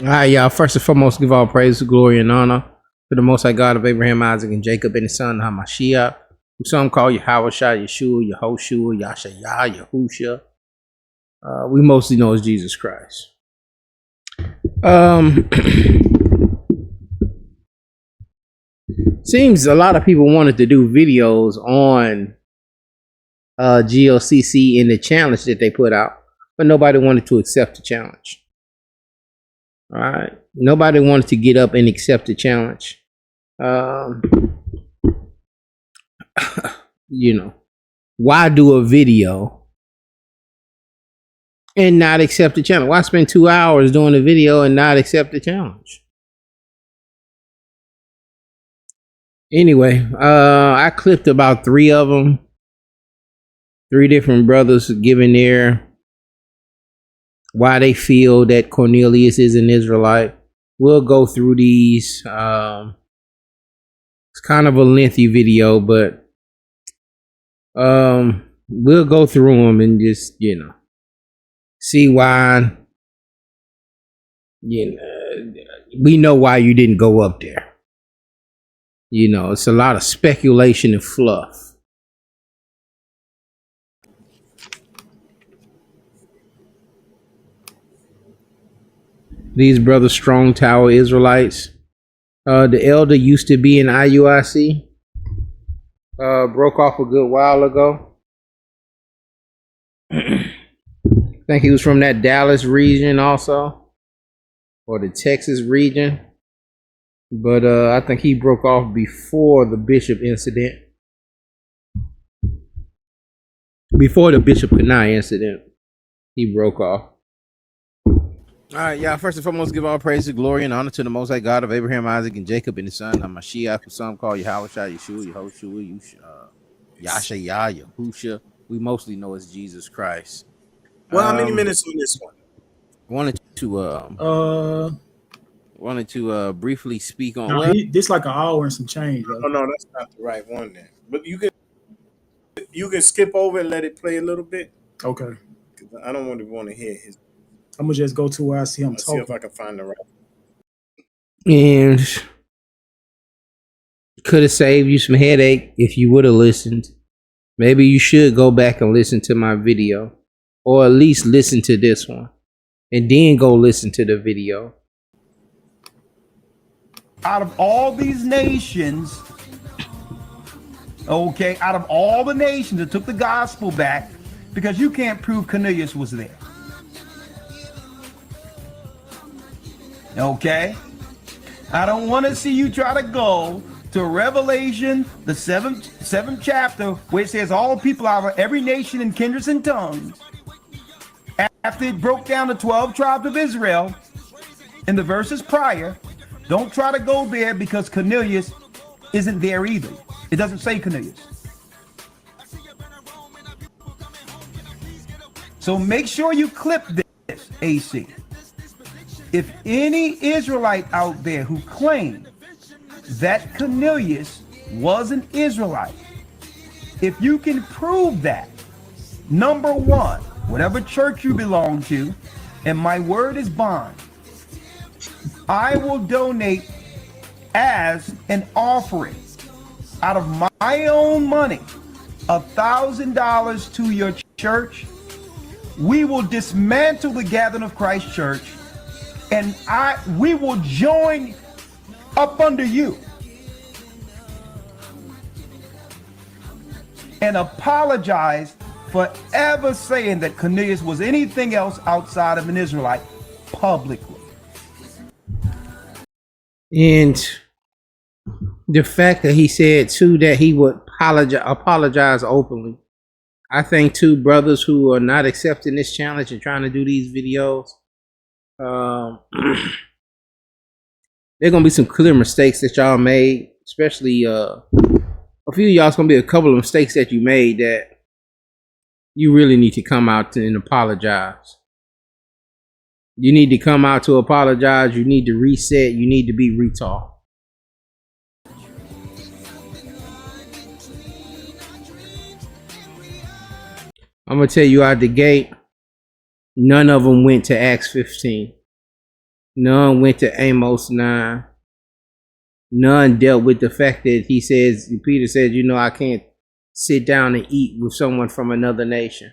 All right, y'all. First and foremost, give all praise, glory, and honor to the Most High God of Abraham, Isaac, and Jacob, and his son Hamashiach, who some call Yahweh, Yeshua, Yehoshua, Yashayah, Yahusha. We mostly know as Jesus Christ. Seems a lot of people wanted to do videos on GOCC in the challenge that they put out, but nobody wanted to accept the challenge. All right, nobody wanted to get up and accept the challenge. You know, why do a video and not accept the challenge? Why spend 2 hours doing a video and not accept the challenge? Anyway, I clipped about 3 of them. 3 different brothers giving their why they feel that Cornelius is an Israelite. We'll go through these. It's kind of a lengthy video, but we'll go through them and just, see why, we know why you didn't go up there. It's a lot of speculation and fluff. These brothers, Strong Tower Israelites. The elder used to be in IUIC. Broke off a good while ago. I think he was from that Dallas region also, or the Texas region. But I think he broke off before the Bishop incident. Before the Bishop Kenai incident, he broke off. All right, y'all. First and foremost, give all praise, glory, and honor to the Most High God of Abraham, Isaac, and Jacob, and his son Hamashiach, who some call Yahweh, Yeshua, Yehoshua, Yashayah, Yahusha. We mostly know as Jesus Christ. Well, how many minutes on this one? Wanted to briefly speak on. This like an hour and some change. Bro. Oh no, that's not the right one then. But you can skip over and let it play a little bit. Okay. I don't want to hear his. I'm gonna just go to where I see him talking. See if I can find the right. And could have saved you some headache if you would have listened. Maybe you should go back and listen to my video, or at least listen to this one, and then go listen to the video. Out of all these nations, out of all the nations that took the gospel back, because you can't prove Cornelius was there. Okay? I don't want to see you try to go to Revelation, the seventh chapter, where it says all people out of every nation and kindreds and tongues. After it broke down the 12 tribes of Israel in the verses prior, don't try to go there because Cornelius isn't there either. It doesn't say Cornelius. So make sure you clip this, AC. If any Israelite out there who claimed that Cornelius was an Israelite, if you can prove that, number one, whatever church you belong to, and my word is bond, I will donate as an offering out of my own money $1,000 to your church. We will dismantle the Gathering of Christ Church, and we will join up under you and apologize for ever saying that Cornelius was anything else outside of an Israelite publicly. And the fact that he said too that he would apologize openly. I think too, brothers who are not accepting this challenge and trying to do these videos, there are gonna be some clear mistakes that y'all made, especially a few of y'all's gonna be a couple of mistakes that you made that you really need to come out and apologize. You need to come out to apologize. You need to reset. You need to be retaught. I'm going to tell you out the gate, none of them went to Acts 15. None went to Amos 9. None dealt with the fact that Peter says, I can't sit down and eat with someone from another nation.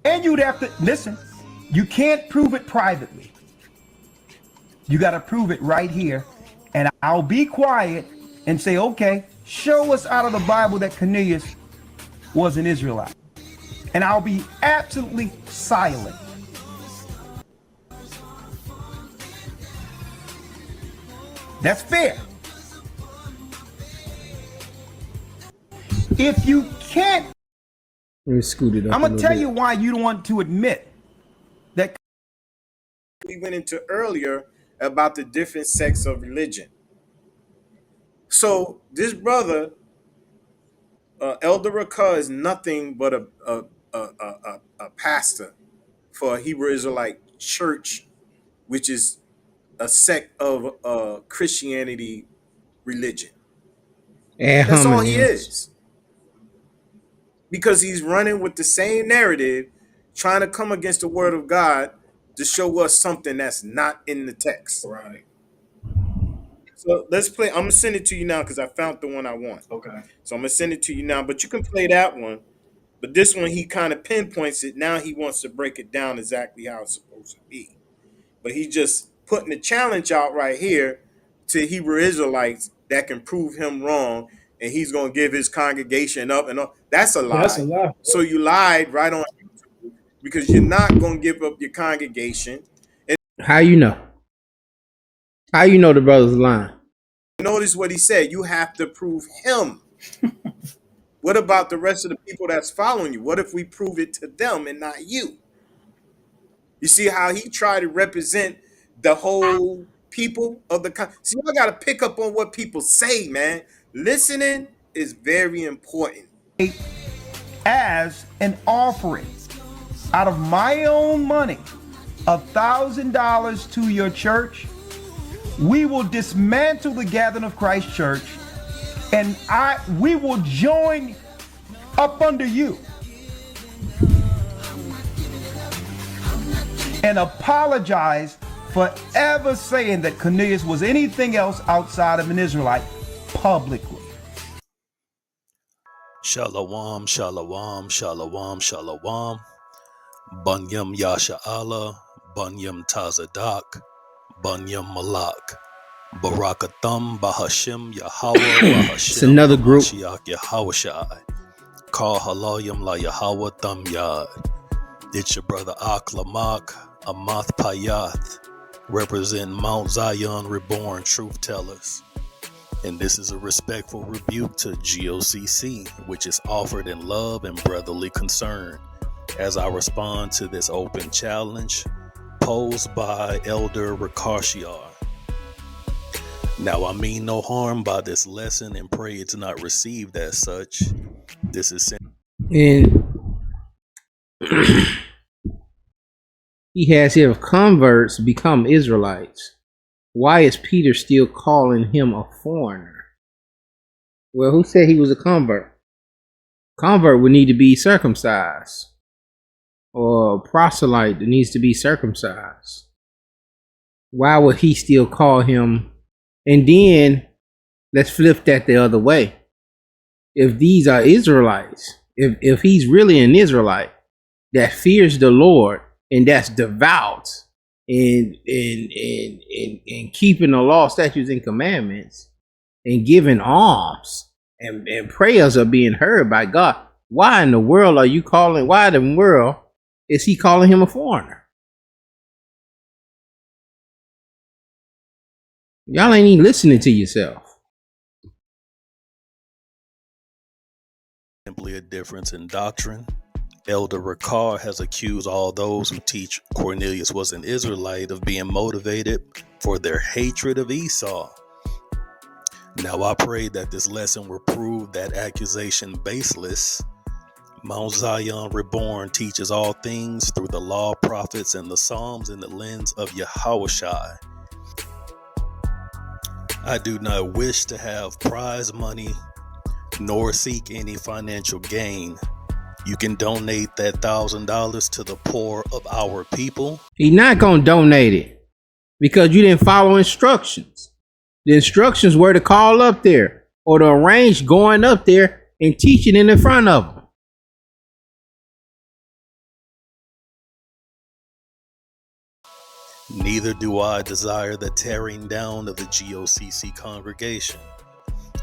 And you'd have to, listen, you can't prove it privately. You got to prove it right here. And I'll be quiet and say, okay, show us out of the Bible that Cornelius was an Israelite. And I'll be absolutely silent. That's fair. If you can't, Let me scoot it up. I'm going to tell you why you don't want to admit that. We went into earlier about the different sects of religion. So this brother, Elder Rakah, is nothing but a pastor for a Hebrew Israelite church, which is a sect of Christianity religion. That's all he is. Because he's running with the same narrative, trying to come against the word of God to show us something that's not in the text. Right. So let's play. I'm going to send it to you now because I found the one I want. Okay. So I'm going to send it to you now, but you can play that one. But this one, he kind of pinpoints it. Now he wants to break it down exactly how it's supposed to be. But he's just putting the challenge out right here to Hebrew Israelites that can prove him wrong. And he's going to give his congregation up and all. That's a lie. That's a lie. So you lied right on YouTube because you're not going to give up your congregation. And how you know? How you know the brother's lying? notice what he said. You have to prove him. What about the rest of the people that's following you? What if we prove it to them and not you? You see how he tried to represent the whole people of the see, I got to pick up on what people say, man. Listening is very important. As an offering out of my own money, $1,000 to your church, we will dismantle the Gathering of Christ Church, and we will join up under you and apologize for ever saying that Cornelius was anything else outside of an Israelite publicly. Shalom, shalom, shalom, shalom. Bunyam Yasha Allah, Bunyam Tazadak, Bunyam Malak. Barakathum, Bahashim, Yahweh, Bahashim. It's another group. Mashiach, Yahawashai. Call Halayim La Yahweh Thum Yad. It's your brother Aklamak, Amath Payath, representing Mount Zion Reborn Truth Tellers. And this is a respectful rebuke to GOCC, which is offered in love and brotherly concern, as I respond to this open challenge posed by Elder Rakashiar. Now, I mean no harm by this lesson and pray it's not received as such. This is And he has here converts become Israelites. Why is Peter still calling him a foreigner? Well, who said he was a convert? Convert would need to be circumcised, or a proselyte that needs to be circumcised. Why would he still call him? And then let's flip that the other way. If these are Israelites, if he's really an Israelite that fears the Lord and that's devout and keeping the law, statutes, and commandments and giving alms and prayers are being heard by God, why in the world is he calling him a foreigner? Y'all ain't even listening to yourself. simply a difference in doctrine. Elder Rakar has accused all those who teach Cornelius was an Israelite of being motivated for their hatred of Esau. Now I pray that this lesson will prove that accusation baseless. Mount Zion Reborn teaches all things through the law, prophets, and the Psalms in the lens of Yahushai. I do not wish to have prize money nor seek any financial gain. You can donate that $1,000 to the poor of our people. He's not going to donate it because you didn't follow instructions. The instructions were to call up there or to arrange going up there and teaching in the front of them. Neither do I desire the tearing down of the GOCC congregation.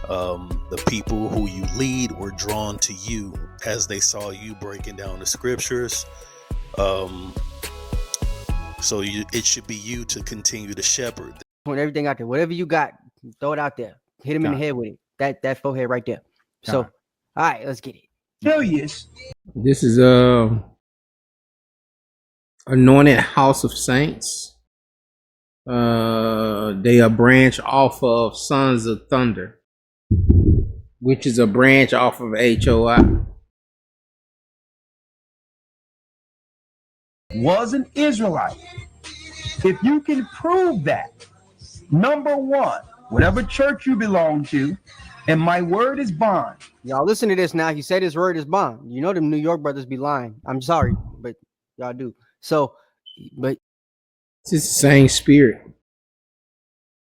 The people who you lead were drawn to you as they saw you breaking down the scriptures. It should be you to continue to shepherd. Point everything out there. Whatever you got, throw it out there. Hit him in the head with it. That forehead right there. So, all right, let's get it. Cornelius. This is anointed house of saints. They are branch off of Sons of Thunder, which is a branch off of AHOS. Was an Israelite. If you can prove that, number one, whatever church you belong to, and my word is bond. Y'all listen to this now. He said his word is bond. You know them New York brothers be lying. I'm sorry, but y'all do. So, but It's the same spirit.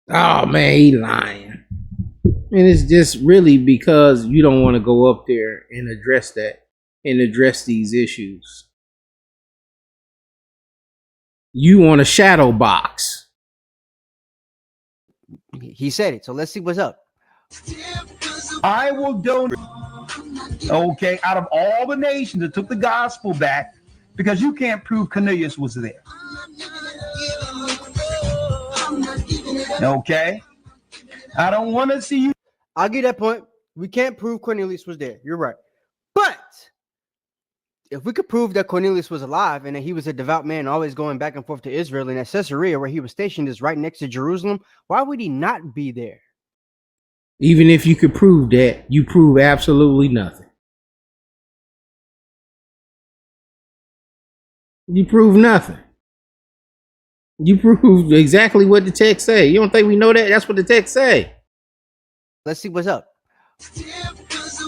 Oh man, he lying. And it's just really because you don't want to go up there and address that and address these issues. You want a shadow box. he said it. So let's see what's up. I will donate, okay, out of all the nations that took the gospel back, because you can't prove Cornelius was there. Okay? I don't want to see you. I'll get that point. We can't prove Cornelius was there. You're right. But if we could prove that Cornelius was alive and that he was a devout man always going back and forth to Israel, and that Caesarea, where he was stationed, is right next to Jerusalem, why would he not be there? Even if you could prove that, you prove absolutely nothing. You prove nothing. You prove exactly what the text say. You don't think we know that? That's what the text say. Let's see what's up.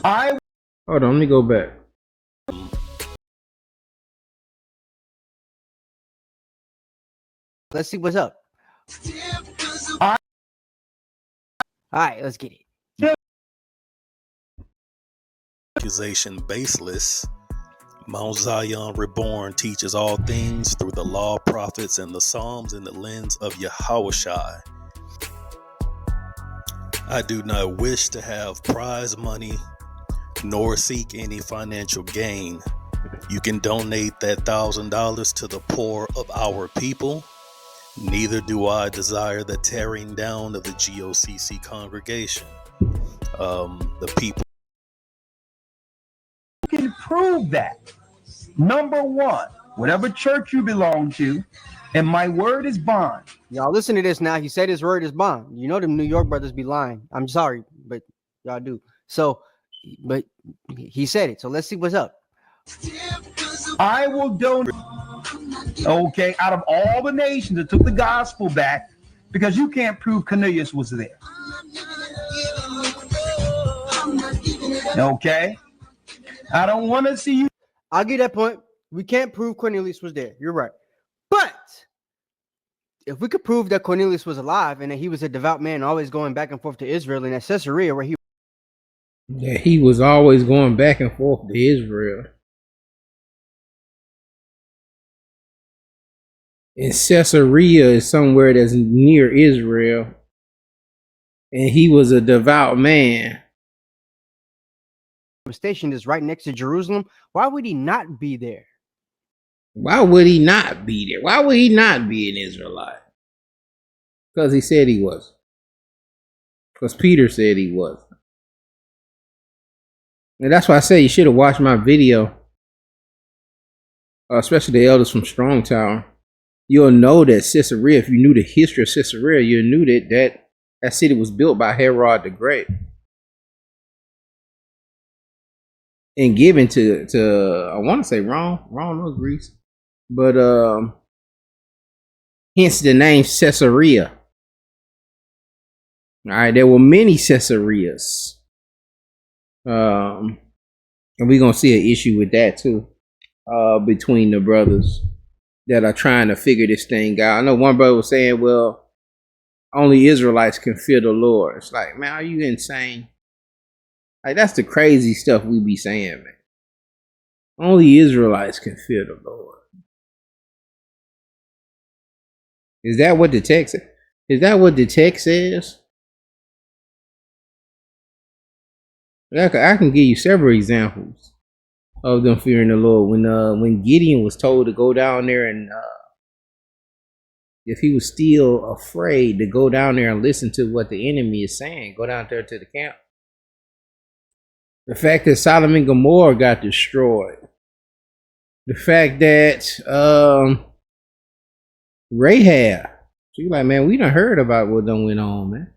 I Hold on, let me go back. Let's see what's up. I- All right, let's get it. Accusation baseless. Mount Zion Reborn teaches all things through the law, prophets, and the Psalms in the lens of Yahushua. I do not wish to have prize money nor seek any financial gain. You can donate that $1,000 to the poor of our people. Neither do I desire the tearing down of the GOCC congregation. The people can prove that. Number one, whatever church you belong to, and my word is bond. Y'all listen to this now. He said his word is bond. You know them New York brothers be lying. I'm sorry, but y'all do. So, but he said it. So let's see what's up. I will donate, okay, out of all the nations that took the gospel back, because you can't prove Cornelius was there. Okay? I don't want to see you. I'll get that point. We can't prove Cornelius was there. You're right. But if we could prove that Cornelius was alive and that he was a devout man always going back and forth to Israel, and that Caesarea, where he was always going back and forth to Israel. And Caesarea is somewhere that's near Israel. And he was a devout man. was stationed, is right next to Jerusalem, why would he not be there? Why would he not be there? Why would he not be an Israelite? Because he said he was. Because Peter said he was. And that's why I say you should have watched my video, especially the elders from Strong Tower. You'll know that Caesarea, if you knew the history of Caesarea, you knew that city was built by Herod the Great and given to I want to say Rome or Greece, but hence the name Caesarea. All right, there were many Caesareas, and And we're gonna see an issue with that too, between the brothers that are trying to figure this thing out. I know one brother was saying, well, only Israelites can fear the Lord. It's like, man, are you insane? Like, that's the crazy stuff we be saying, man. Only Israelites can fear the Lord. Is that what the text says? Is that what the text says? I can give you several examples of them fearing the Lord. When Gideon was told to go down there and if he was still afraid to go down there and listen to what the enemy is saying, go down there to the camp. The fact that Sodom and Gomorrah got destroyed. The fact that Rahab, she's like, man, we done heard about what done went on, man.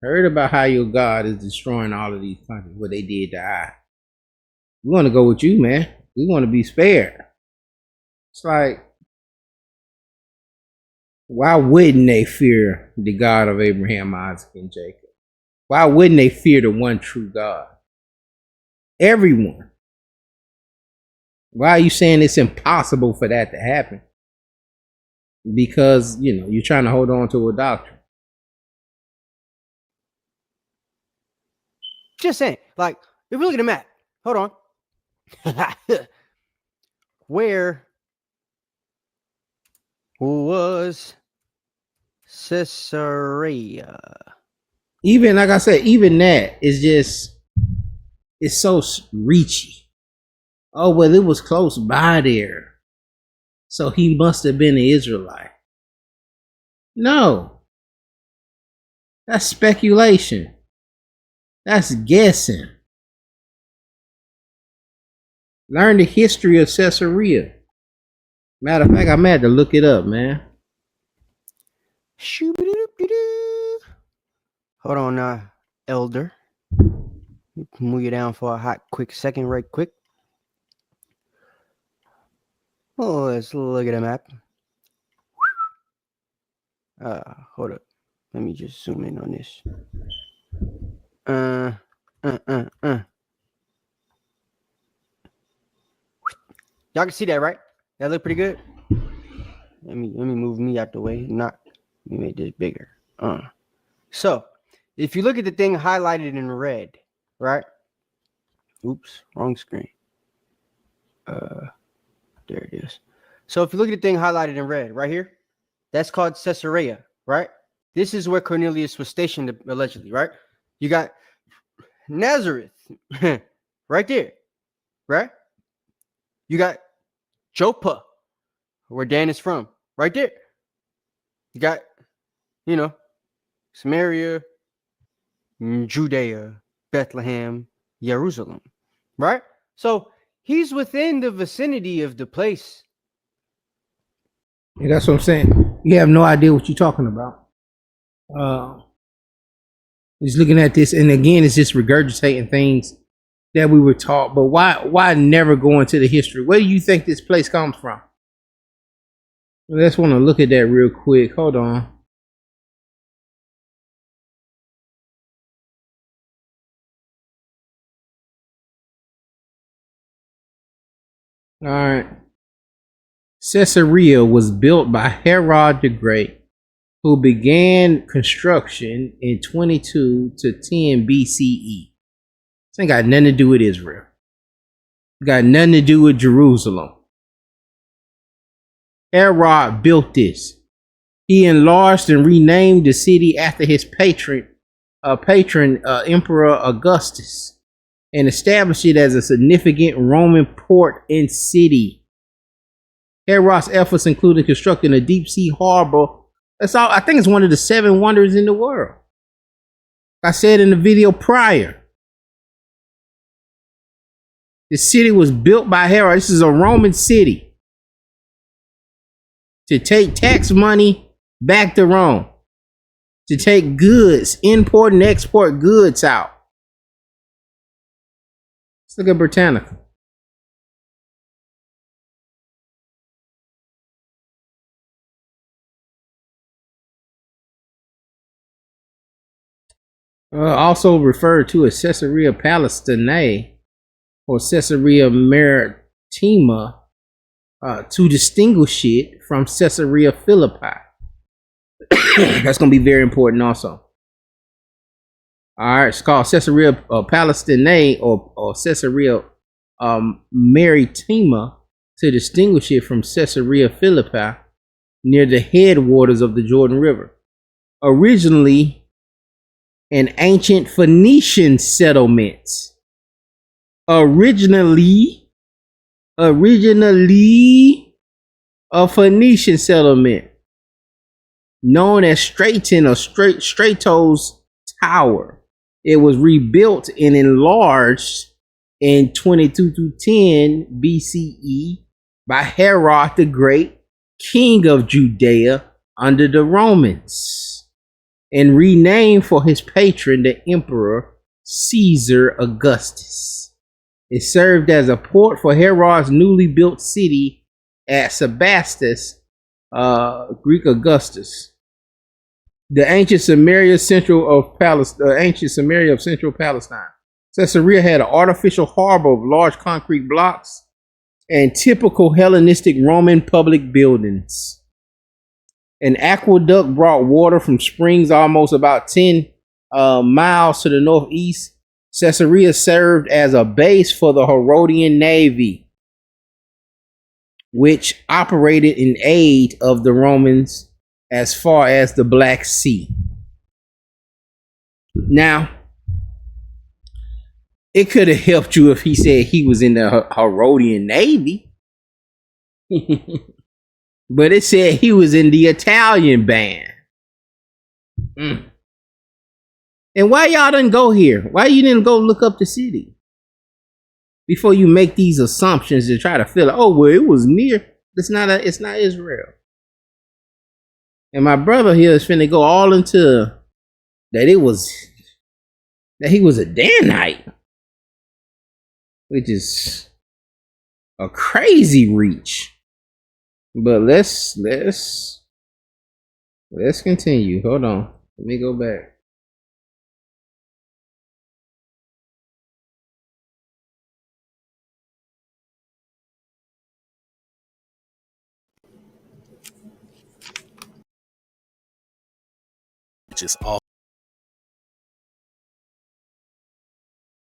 Heard about how your God is destroying all of these countries, what they did to I. We want to go with you, man. We want to be spared. It's like, why wouldn't they fear the God of Abraham, Isaac, and Jacob? Why wouldn't they fear the one true God? Everyone. Why are you saying it's impossible for that to happen? Because, you're trying to hold on to a doctrine. Just saying, like, if we look at the map, hold on. Where was Caesarea? Even, like I said, even that is just, it's so reachy. Oh, well, it was close by there, so he must have been an Israelite. No. That's speculation. That's guessing. Learn the history of Caesarea. Matter of fact, I'm had to look it up, man. Hold on, Elder. Move you down for a hot, quick second, right quick. Oh, let's look at the map. Hold up. Let me just zoom in on this. Y'all can see that, right? That look pretty good. Let me move me out the way. Let me make this bigger. So if you look at the thing highlighted in red, right? Oops, wrong screen. There it is. So if you look at the thing highlighted in red right here, that's called Caesarea, right? This is where Cornelius was stationed allegedly, right? You got Nazareth right there, right? You got Joppa, where Dan is from, right there. You got, Samaria, Judea, Bethlehem, Jerusalem, right? So he's within the vicinity of the place. Yeah, that's what I'm saying. You have no idea what you're talking about. Just looking at this, and again, it's just regurgitating things that we were taught. But why never go into the history? Where do you think this place comes from? Let's want to look at that real quick. Hold on. All right. Caesarea was built by Herod the Great, who began construction in 22 to 10 BCE. This ain't got nothing to do with Israel. It got nothing to do with Jerusalem. Herod built this. He enlarged and renamed the city after his patron, Emperor Augustus, and established it as a significant Roman port and city. Herod's efforts included constructing a deep sea harbor. That's all. I think it's one of the 7 wonders in the world. Like I said in the video prior, the city was built by Herod. This is a Roman city to take tax money back to Rome, to take goods, import and export goods out. Let's look at Britannica. Also referred to as Caesarea Palestinae, or Caesarea Maritima, to distinguish it from Caesarea Philippi. That's going to be very important also. All right, it's called Caesarea Palestinae or Caesarea Maritima to distinguish it from Caesarea Philippi near the headwaters of the Jordan River. Originally an ancient Phoenician settlement. Originally a Phoenician settlement known as Straton or Stratos Tower. It was rebuilt and enlarged in 22 to 10 BCE by Herod the Great, king of Judea under the Romans, and renamed for his patron, the Emperor Caesar Augustus. It served as a port for Herod's newly built city at Sebastus, Greek Augustus. The ancient Samaria of central Palestine. Caesarea had an artificial harbor of large concrete blocks and typical Hellenistic Roman public buildings. An aqueduct brought water from springs almost about 10 miles to the northeast. Caesarea served as a base for the Herodian navy, which operated in aid of the Romans as far as the Black Sea. Now, it could have helped you if he said he was in the Herodian navy. But it said he was in the Italian band. And why y'all didn't go here? Why you didn't go look up the city before you make these assumptions to try to feel, oh well, it was near. It's not Israel. And my brother here is finna go all into that he was a Danite, which is a crazy reach. But let's continue. Hold on. Let me go back. Which is all.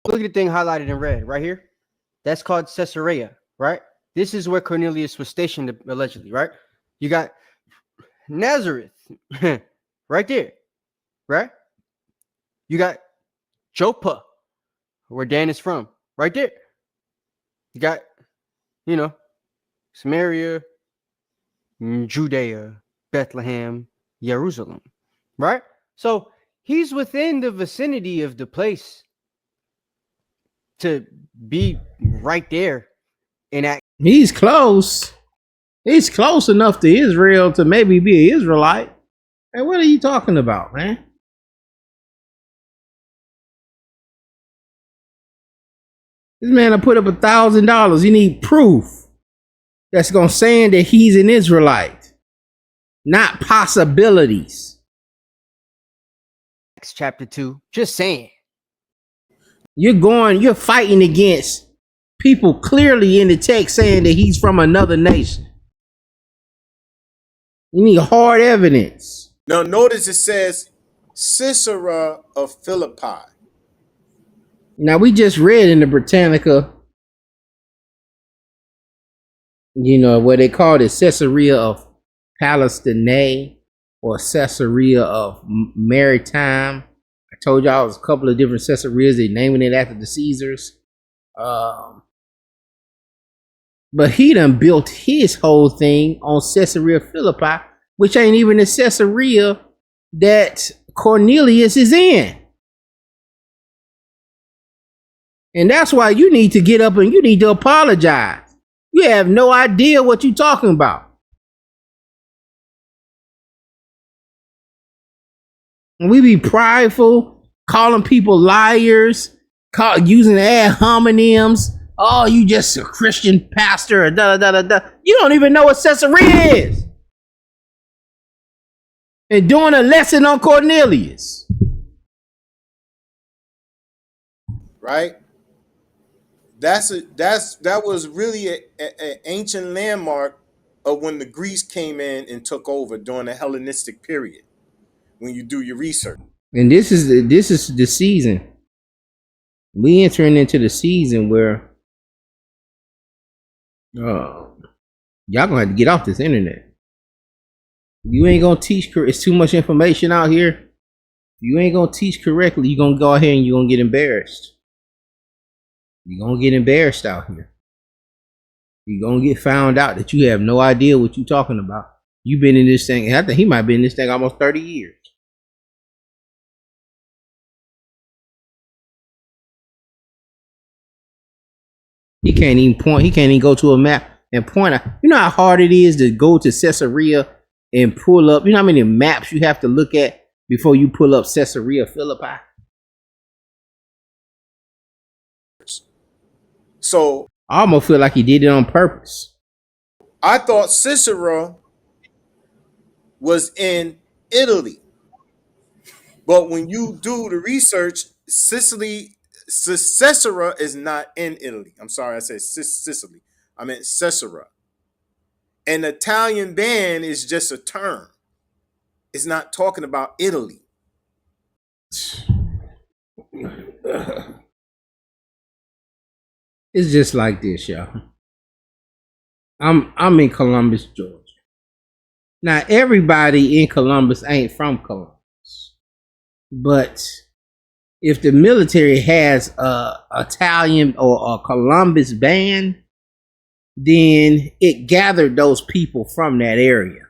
Look at the thing highlighted in red right here. That's called Caesarea, right? This is where Cornelius was stationed allegedly, right? You got Nazareth right there, right? You got Joppa, where Dan is from, right there. You got, Samaria, Judea, Bethlehem, Jerusalem, right? So he's within the vicinity of the place to be right there in that. He's close. He's close enough to Israel to maybe be an Israelite. And what are you talking about, man? This man, I put up $1,000. You need proof that's gonna say that he's an Israelite, not possibilities. Acts chapter 2, just saying. You're fighting against people clearly in the text saying that he's from another nation. You need hard evidence. Now, notice it says Caesarea of Philippi. Now, we just read in the Britannica, where they called it Caesarea of Palestinae or Caesarea of Maritime. I told y'all it was a couple of different Caesareas. They naming it after the Caesars. But he done built his whole thing on Caesarea Philippi, which ain't even the Caesarea that Cornelius is in. And that's why you need to get up and you need to apologize. You have no idea what you're talking about. And we be prideful, calling people liars, using ad hominems. Oh, you just a Christian pastor, or da da da da. You don't even know what Caesarea is. And doing a lesson on Cornelius. Right? That was really an ancient landmark of when the Greeks came in and took over during the Hellenistic period. When you do your research, And this is the season. We entering into the season where y'all gonna have to get off this internet. You ain't gonna teach. It's too much information out here. You ain't gonna teach correctly. You're gonna go ahead and you're gonna get embarrassed. You're gonna get embarrassed out here. You're gonna get found out that you have no idea what you're talking about. You've been in this thing. I think he might have been in this thing almost 30 years. He can't even point. He can't even go to a map and point out. You know how hard it is to go to Caesarea and pull up. You know how many maps you have to look at before you pull up Caesarea Philippi? so I almost feel like he did it on purpose. I thought Sisera was in Italy, but when you do the research, Caesarea is not in Italy. I'm sorry, I said Sicily. I meant Caesarea. An Italian band is just a term. It's not talking about Italy. It's just like this, y'all. I'm in Columbus, Georgia. Now everybody in Columbus ain't from Columbus, but if the military has a Italian or a Columbus band, then it gathered those people from that area.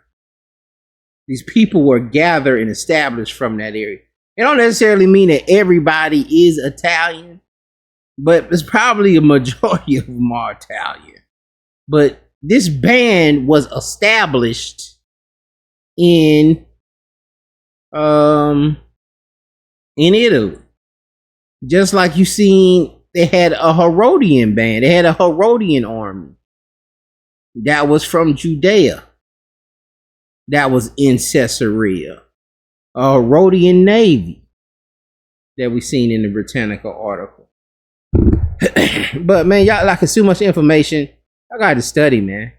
These people were gathered and established from that area. It don't necessarily mean that everybody is Italian, but it's probably a majority of them are Italian. But this band was established in Italy. Just like you seen, they had a Herodian band. They had a Herodian army that was from Judea, that was in Caesarea. A Herodian navy that we seen in the Britannica article. But man, y'all like so much information. I got to study, man.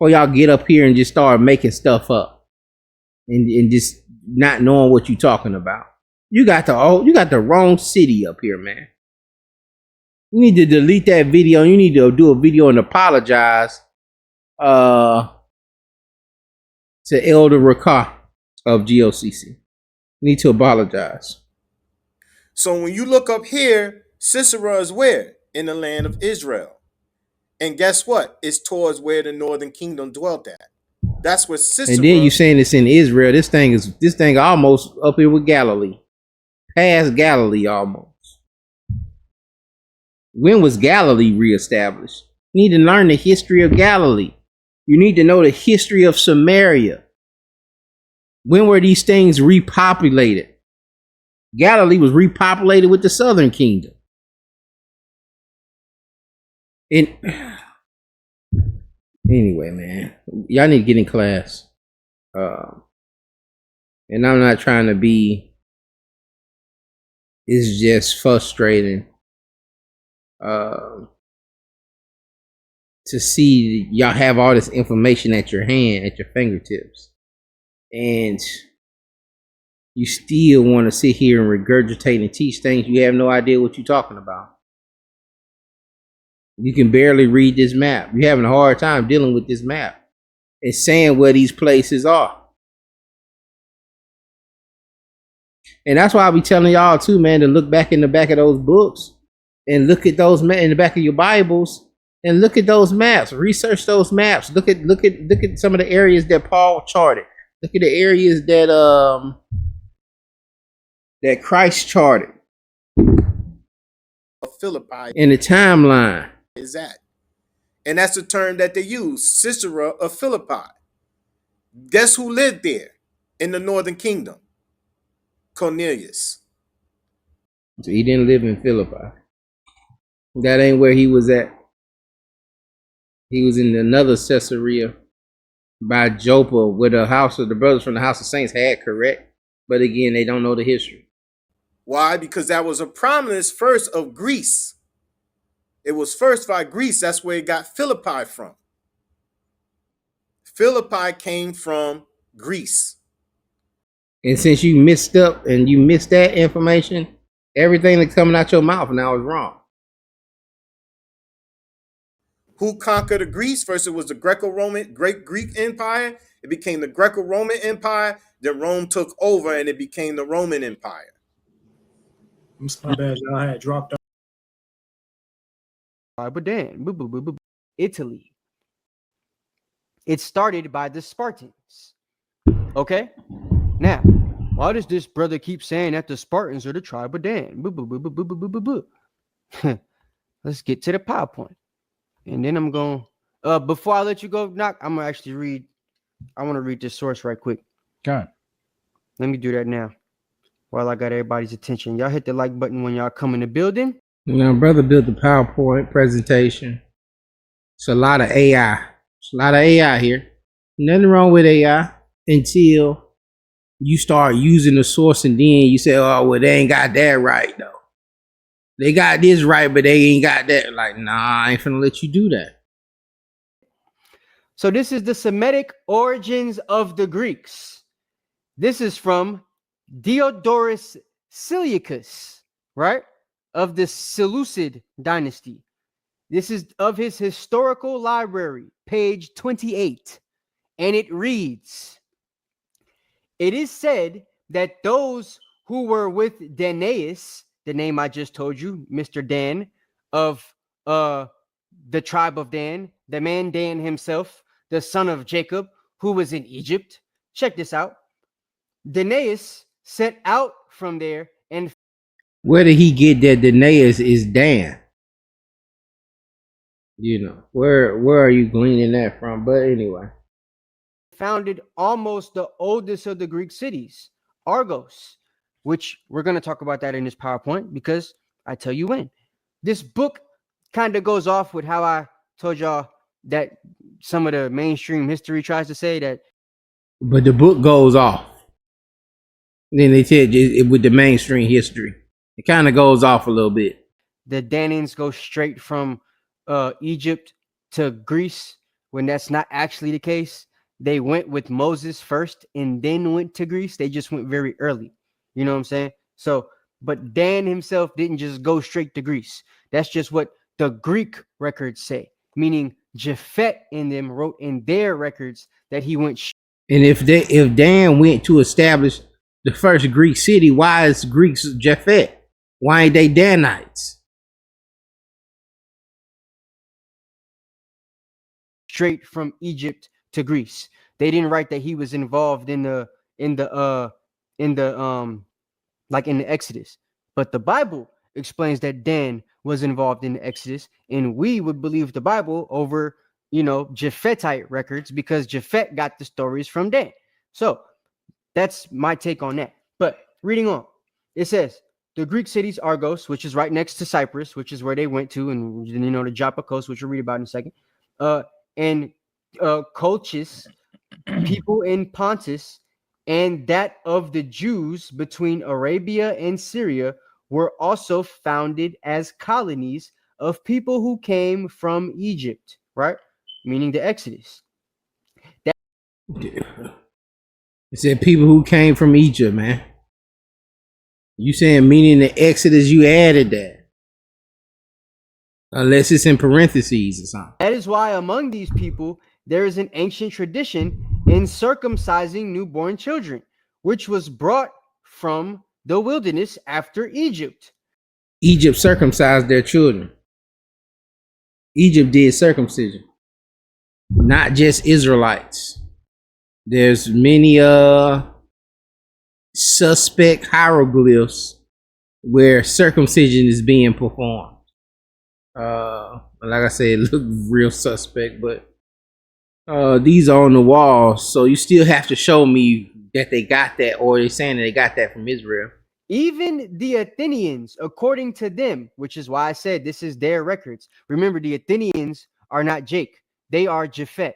Or y'all get up here and just start making stuff up and just not knowing what you're talking about. You got the wrong city up here, man. You need to delete that video. You need to do a video and apologize to Elder Rakah of GOCC. You need to apologize. So when you look up here, Sisera is where? In the land of Israel. And guess what? It's towards where the northern kingdom dwelt at. That's where Sisera. And then you saying it's in Israel. This thing almost up here with Galilee. Past Galilee almost. When was Galilee reestablished? You need to learn the history of Galilee. You need to know the history of Samaria. When were these things repopulated? Galilee was repopulated with the southern kingdom. And anyway, man, y'all need to get in class. And I'm not trying to be. It's just frustrating to see y'all have all this information at your fingertips, and you still want to sit here and regurgitate and teach things you have no idea what you're talking about. You can barely read this map. You're having a hard time dealing with this map. It's saying where these places are. And that's why I be telling y'all too, man, to look back in the back of those books and look at those in the back of your Bibles and look at those maps. Research those maps. Look at some of the areas that Paul charted. Look at the areas that Christ charted. Philippi in the timeline. Is that? And that's the term that they use, Sisera of Philippi. Guess who lived there in the northern kingdom? Corneilus. So he didn't live in Philippi. That ain't where he was at. He was in another Caesarea by Joppa, where the brothers from the house of saints had correct. But again, they don't know the history. Why? Because that was a prominence first of Greece. It was first by Greece. That's where it got Philippi from. Philippi came from Greece. And since you messed up and you missed that information, everything that's coming out your mouth now is wrong. Who conquered the Greece? First, it was the Greco-Roman, Greek Empire. It became the Greco-Roman Empire. Then Rome took over, and it became the Roman Empire. I'm so bad y'all had dropped off. But then, Italy. It started by the Spartans. Okay? Now, why does this brother keep saying that the Spartans are the tribe of Dan? Let's get to the PowerPoint. And then I'm going, before I let you go, Knock, I'm going to actually read, I want to read this source right quick. God. Let me do that now while I got everybody's attention. Y'all hit the like button when y'all come in the building. Now, brother built the PowerPoint presentation. It's a lot of AI. It's a lot of AI here. Nothing wrong with AI until you start using the source and then you say, oh, well, they ain't got that right, though. They got this right, but they ain't got that. Like, nah, I ain't finna let you do that. So this is the Semitic origins of the Greeks. This is from Diodorus Siculus, right? Of the Seleucid dynasty. This is of his historical library, page 28. And it reads, it is said that those who were with Danaeus, the name I just told you, Mr. Dan, of the tribe of Dan, the man Dan himself, the son of Jacob, who was in Egypt. Check this out. Danaeus set out from there and Where did he get that Danaeus is Dan? You know, where are you gleaning that from? But anyway. founded almost the oldest of the Greek cities, Argos, which we're going to talk about that in this PowerPoint because I tell you when. This book kind of goes off with how I told y'all that some of the mainstream history tries to say that. But the book goes off. Then they tell you with the mainstream history. It kind of goes off a little bit. The Danaans go straight from Egypt to Greece when that's not actually the case. They went with Moses first and then went to Greece. They just went very early. You know what I'm saying? So, but Dan himself didn't just go straight to Greece. That's just what the Greek records say, meaning Japhet in them wrote in their records that he went. And if Dan went to establish the first Greek city, why is Greeks Japhet? Why ain't they Danites? Straight from Egypt to Greece. They didn't write that he was involved in the Exodus. But the Bible explains that Dan was involved in the Exodus, and we would believe the Bible over, Japhetite records because Japhet got the stories from Dan. So that's my take on that. But reading on, it says the Greek cities Argos, which is right next to Cyprus, which is where they went to, and the Joppa coast, which we'll read about in a second, and Colchis, people in Pontus, and that of the Jews between Arabia and Syria were also founded as colonies of people who came from Egypt, right? Meaning the Exodus. It said people who came from Egypt, man. You saying meaning the Exodus, you added that. Unless it's in parentheses or something. That is why among these people, there is an ancient tradition in circumcising newborn children, which was brought from the wilderness after Egypt. Egypt circumcised their children. Egypt did circumcision. Not just Israelites. There's many suspect hieroglyphs where circumcision is being performed. Like I said, it look real suspect, but these are on the wall, so you still have to show me that they got that, or they're saying that they got that from Israel. Even the Athenians, according to them, which is why I said this is their records. Remember, the Athenians are not Jake. They are Japhet.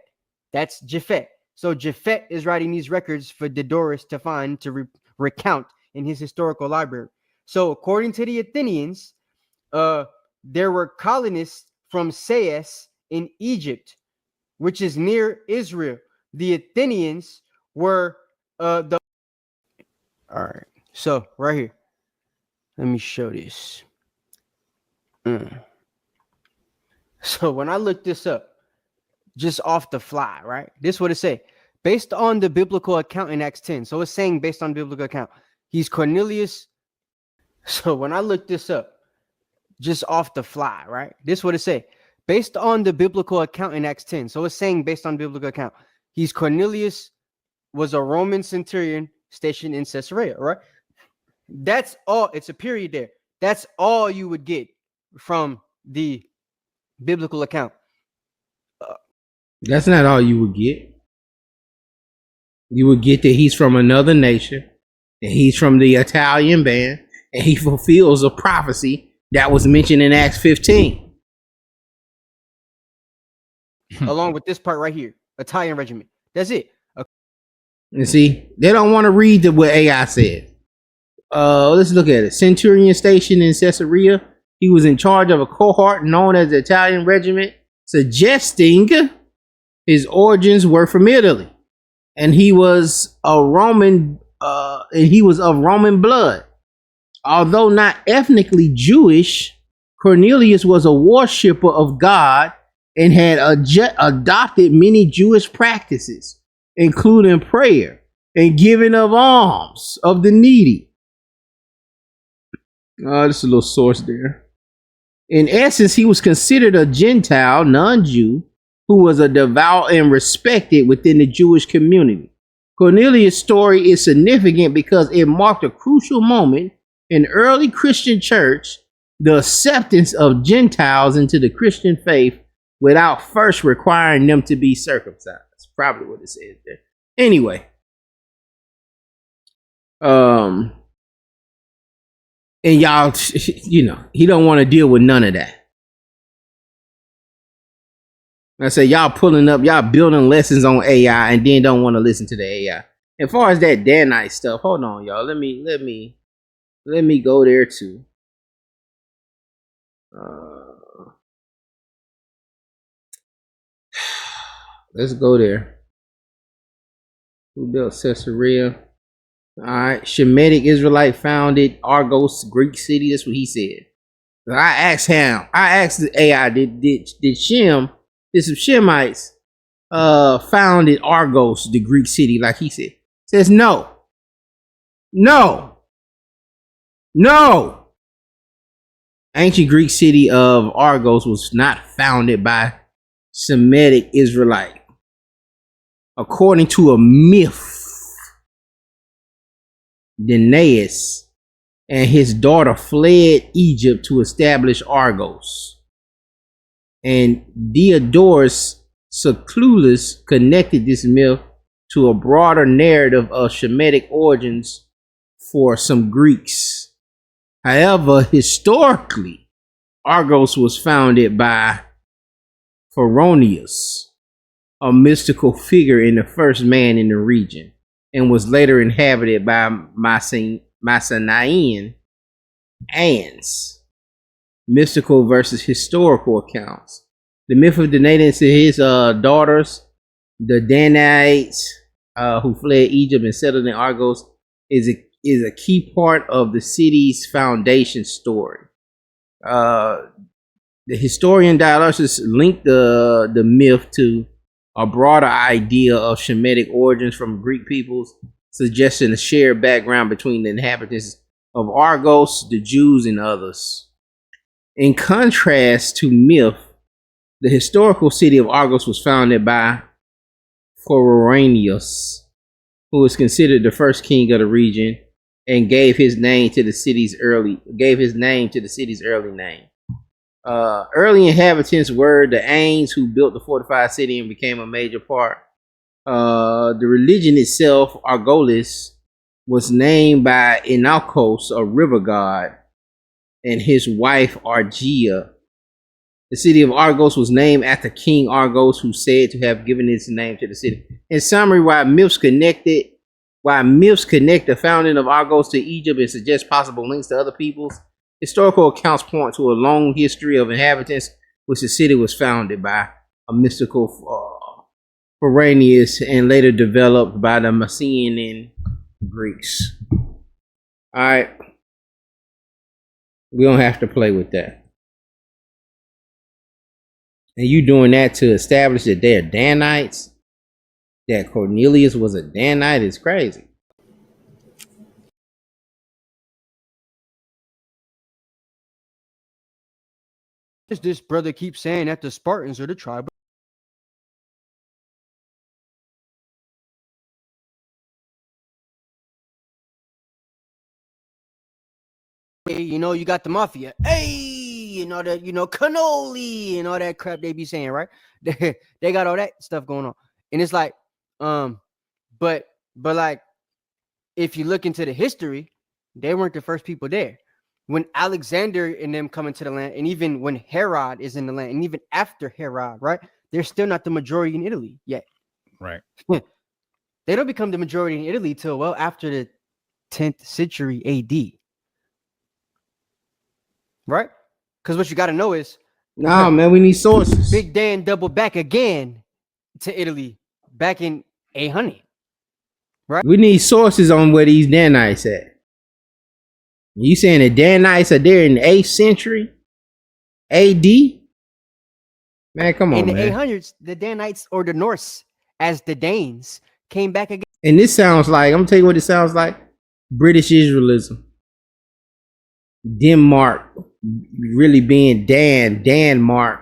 That's Japhet. So Japhet is writing these records for Diodorus to find, to recount in his historical library. So according to the Athenians, there were colonists from Sais in Egypt, which is near Israel. The Athenians were the. All right. So right here, let me show this. So when I looked this up, just off the fly, right? This is what it say. Based on the biblical account in Acts 10. So it's saying based on biblical account. He's Cornelius. So when I looked this up, just off the fly, right? This is what it say. Based on the biblical account in Acts 10. So it's saying based on biblical account. He's Cornelius, was a Roman centurion stationed in Caesarea, right? That's all. It's a period there. That's all you would get from the biblical account. That's not all you would get. You would get that he's from another nation, and he's from the Italian band, and he fulfills a prophecy that was mentioned in Acts 15. Along with this part right here, Italian regiment. That's it. And see, they don't want to read what AI said. Let's look at it. Centurion station in Caesarea. He was in charge of a cohort known as the Italian regiment, suggesting his origins were from Italy, and he was a Roman, and he was of Roman blood. Although not ethnically Jewish, Cornelius was a worshipper of God and had adopted many Jewish practices, including prayer and giving of alms of the needy. Just a little source there. In essence, he was considered a Gentile, non-Jew, who was a devout and respected within the Jewish community. Cornelius' story is significant because it marked a crucial moment in early Christian church, the acceptance of Gentiles into the Christian faith without first requiring them to be circumcised. That's probably what it says there. Anyway, and y'all, he don't want to deal with none of that. I say y'all pulling up, y'all building lessons on AI, and then don't want to listen to the AI. As far as that Danite stuff, hold on, y'all. Let me go there too. Let's go there. Who built Caesarea? All right, Shemitic Israelite founded Argos, Greek city. That's what he said. I asked the AI, did Shem, did some Shemites founded Argos, the Greek city, like he said? Says no. Ancient Greek city of Argos was not founded by Semitic Israelite. According to a myth, Danaus and his daughter fled Egypt to establish Argos. And Diodorus Seclus connected this myth to a broader narrative of Shemitic origins for some Greeks. However, historically, Argos was founded by Corneilus, a mystical figure and the first man in the region, and was later inhabited by Mycenaean Ans. Mystical versus historical accounts. The myth of Danaus and his daughters, the Danites, who fled Egypt and settled in Argos, is a key part of the city's foundation story. The historian Dionysius linked the myth to a broader idea of Shemitic origins from Greek peoples, suggesting a shared background between the inhabitants of Argos, the Jews, and others. In contrast to myth, the historical city of Argos was founded by Corneilus, who was considered the first king of the region, and gave his name to the city's early name. Early inhabitants were the Ains, who built the fortified city and became a major part. The religion itself, Argolis, was named by Inalcos, a river god, and his wife Argia. The city of Argos was named after King Argos, who said to have given its name to the city. In summary, why myths connect the founding of Argos to Egypt and suggest possible links to other peoples, historical accounts point to a long history of inhabitants, which the city was founded by a mystical Corneilus and later developed by the Mycenaean Greeks. All right, we don't have to play with that. And you doing that to establish that they're Danites, that Cornelius was a Danite, is crazy. This brother keeps saying that the Spartans are the tribe. You know, you got the mafia. Hey, you know that, you know, cannoli and all that crap they be saying, right? They got all that stuff going on. And it's like, but like, if you look into the history, they weren't the first people there. When Alexander and them come into the land, and even when Herod is in the land, and even after Herod, right? They're still not the majority in Italy yet. Right. They don't become the majority in Italy till well after the 10th century AD. Right? Because what you got to know is, nah, man, we need sources. Big Dan doubled back again to Italy back in 800. Right? We need sources on where these Danites at. You saying the Danites are there in the 8th century AD? Man, come on, in the man. 800s, the Danites, or the Norse as the Danes, came back again. And this sounds like, I'm gonna tell you what it sounds like: British Israelism. Denmark really being Denmark,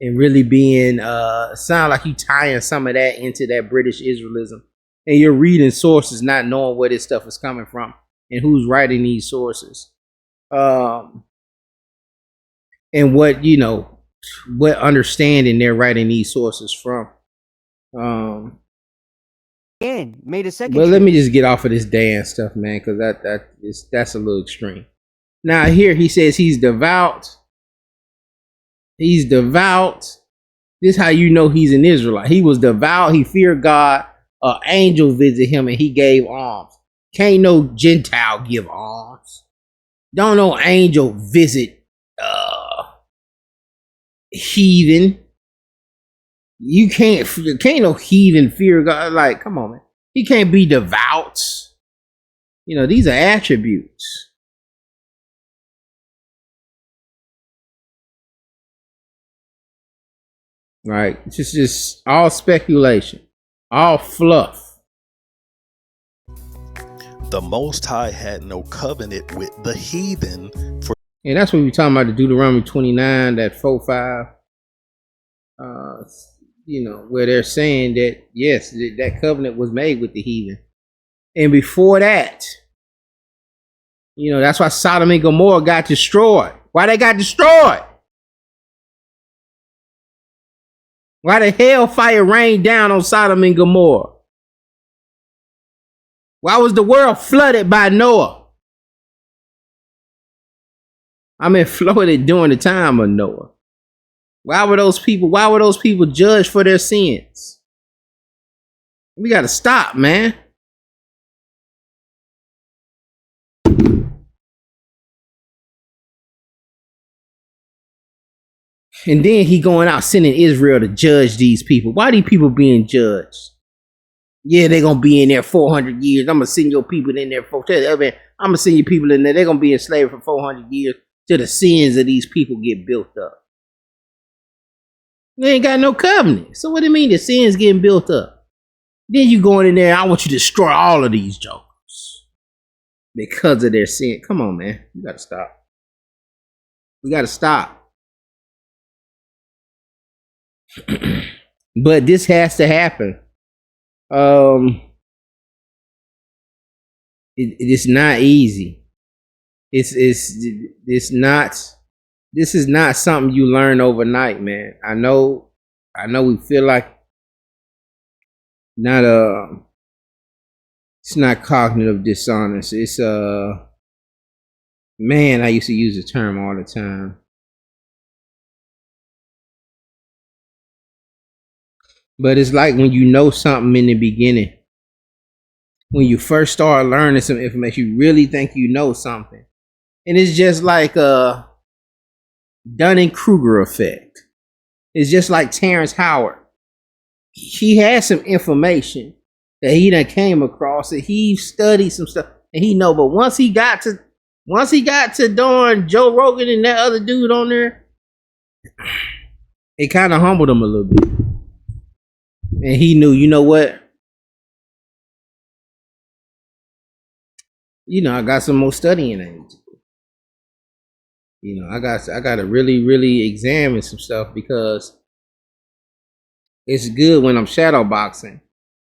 and really being sound like you tying some of that into that British Israelism, and you're reading sources not knowing where this stuff is coming from and who's writing these sources, and what, you know, what understanding they're writing these sources from. And made a second. But let me just get off of this Dan stuff, man, because that's a little extreme. Now here he says he's devout. He's devout. This is how you know he's an Israelite. He was devout. He feared God. An angel visited him and he gave alms. Can't no Gentile give alms. Don't no angel visit heathen. You can't no heathen fear God. Like, come on, man. He can't be devout. You know, these are attributes. Right? It's just all speculation, all fluff. The Most High had no covenant with the heathen for. And that's what we're talking about, the Deuteronomy 29, that 4-5. You know, where they're saying that, yes, that covenant was made with the heathen. And before that, you know, that's why Sodom and Gomorrah got destroyed. Why they got destroyed? Why the hellfire rained down on Sodom and Gomorrah? Why was the world flooded by Noah? I'm in Florida during the time of Noah. Why were those people judged for their sins? We got to stop, man. And then he going out sending Israel to judge these people. Why are these people being judged? Yeah, they're going to be in there 400 years. I'm going to send your people in there. I'm going to send your people in there. They're going to be enslaved for 400 years till the sins of these people get built up. They ain't got no covenant. So what do you mean the sins getting built up? Then you going in there, I want you to destroy all of these jokers because of their sin. Come on, man. You got to stop. We got to stop. But this has to happen. It's not easy. It's not. This is not something you learn overnight, man. I know we feel like it's not cognitive dissonance. It's man, I used to use the term all the time. But it's like when you know something in the beginning, when you first start learning some information, you really think you know something. and it's just like a Dunning-Kruger effect. It's just like Terrence Howard. He has some information that he done came across, and he studied some stuff, and he know. But once he got to darn Joe Rogan and that other dude on there, it kind of humbled him a little bit, and he knew, you know what? You know, I got some more studying I need to do. You know, I got to really, really examine some stuff, because it's good when I'm shadow boxing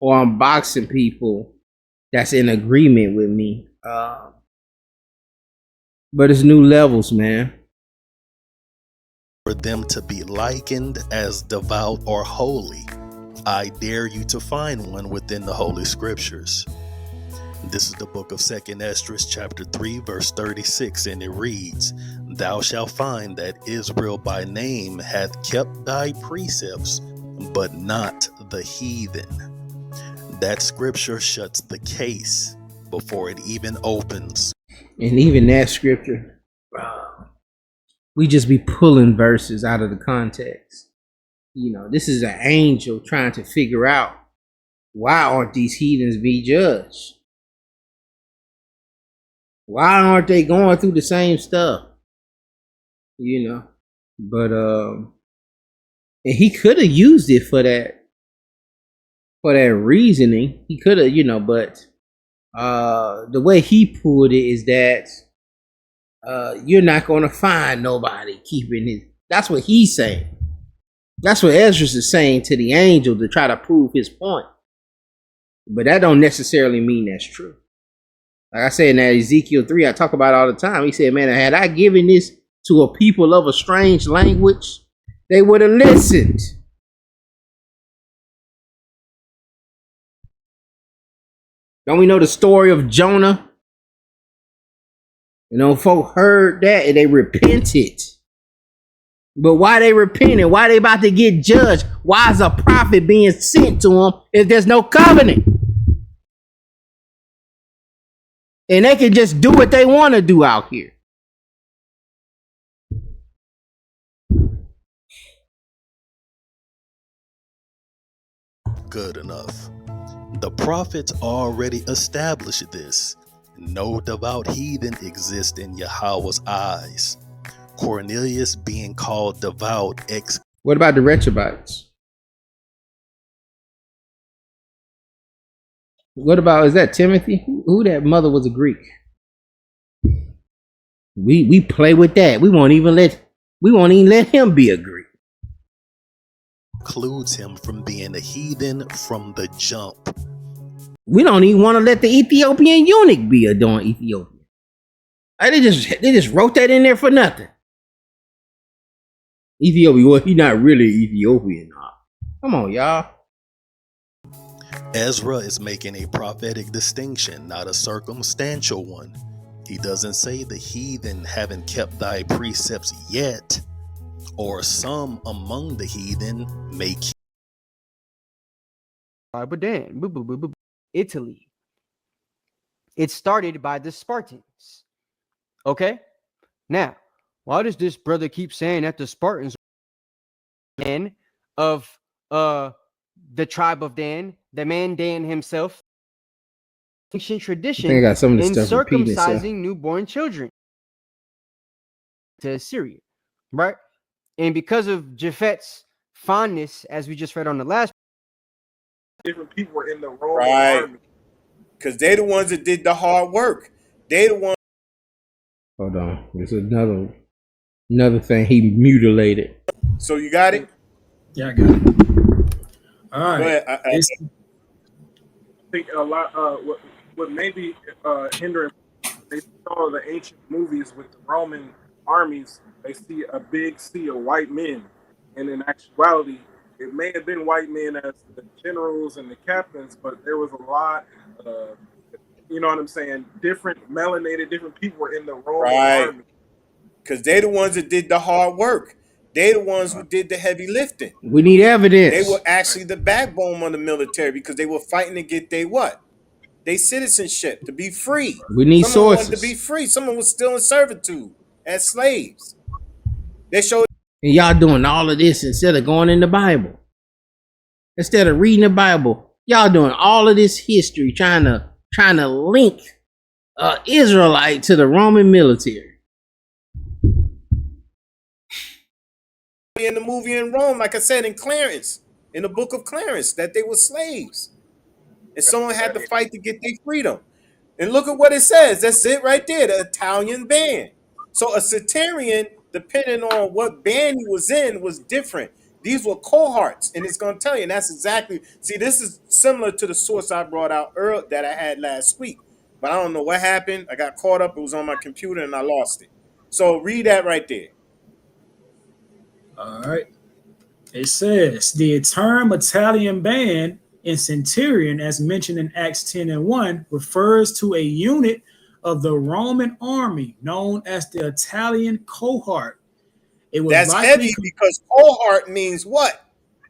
or I'm boxing people that's in agreement with me. But it's new levels, man. For them to be likened as devout or holy, I dare you to find one within the Holy Scriptures. This is the book of 2nd Esdras, chapter 3, verse 36, and it reads, "Thou shalt find that Israel by name hath kept thy precepts, but not the heathen." That scripture shuts the case before it even opens. And even that scripture, we just be pulling verses out of the context. You know, this is an angel trying to figure out, why aren't these heathens be judged? Why aren't they going through the same stuff? You know, but and he could have used it for that reasoning. He could have, you know, but the way he pulled it is that you're not going to find nobody keeping his. That's what he's saying. That's what Esdras is saying to the angel to try to prove his point. But that don't necessarily mean that's true. Like I said in that Ezekiel 3, I talk about it all the time. He said, man, had I given this to a people of a strange language, they would have listened. Don't we know the story of Jonah? You know, folk heard that and they repented. But why they repented? Why they about to get judged? Why is a prophet being sent to them if there's no covenant? And they can just do what they want to do out here. Good enough. The prophets already established this. No devout heathen exists in Yahweh's eyes. Cornelius being called devout What about the Rechabites? What about, is that Timothy? Who that mother was a Greek? We play with that. We won't even let him be a Greek. excludes him from being a heathen from the jump. We don't even want to let the Ethiopian eunuch be a darn Ethiopian. They just wrote that in there for nothing. Ethiopia, well, he's not really Ethiopian. Come on, y'all. Ezra is making a prophetic distinction, not a circumstantial one. He doesn't say the heathen haven't kept thy precepts yet, or some among the heathen may keep. But then, Italy. It started by the Spartans. Okay? Now, why does this brother keep saying that the Spartans are men of the tribe of Dan, the man Dan himself? Ancient tradition I got some of this in stuff repeating itself. circumcising newborn children to Assyria, right? And because of Japhet's fondness, as we just read on the last, different people were in the Roman army. Because they the ones that did the hard work. They the ones. Hold on. There's another thing he mutilated. So you got it? Yeah, I got it. All right. I think a lot what may be hindering, they saw the ancient movies with the Roman armies, they see a big sea of white men, and in actuality it may have been white men as the generals and the captains, but there was a lot of, you know what I'm saying, different melanated, different people were in the Roman army. Because they the ones that did the hard work. They the ones who did the heavy lifting. We need evidence. They were actually the backbone of the military because they were fighting to get their what? their citizenship to be free. We need Someone wanted to be sources. free. Someone was still in servitude as slaves. They showed. And y'all doing all of this instead of going in the Bible. Instead of reading the Bible, y'all doing all of this history trying to link Israelite to the Roman military. In the movie in Rome, like I said, in Clarence, in the book of Clarence, that they were slaves. And someone had to fight to get their freedom. And look at what it says. That's it right there, the Italian band. So a Centurion, depending on what band he was in, was different. These were cohorts, and it's going to tell you. And that's exactly, see, this is similar to the source I brought out earlier that I had last week. But I don't know what happened. I got caught up. It was on my computer, and I lost it. So read that right there. All right. It says the term Italian band in centurion, as mentioned in Acts 10 and 1, refers to a unit of the Roman army known as the Italian cohort. It was That's heavy because cohort means what?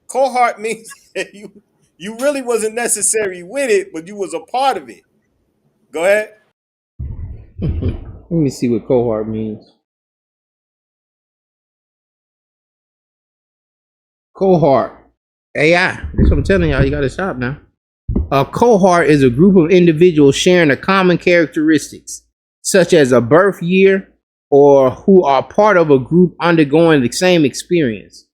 Cohort means you really wasn't necessary with it, but you was a part of it. Go ahead. Let me see what cohort means. Cohort. AI. That's what I'm telling y'all. You got to stop now. A cohort is a group of individuals sharing a common characteristics, such as a birth year, or who are part of a group undergoing the same experience,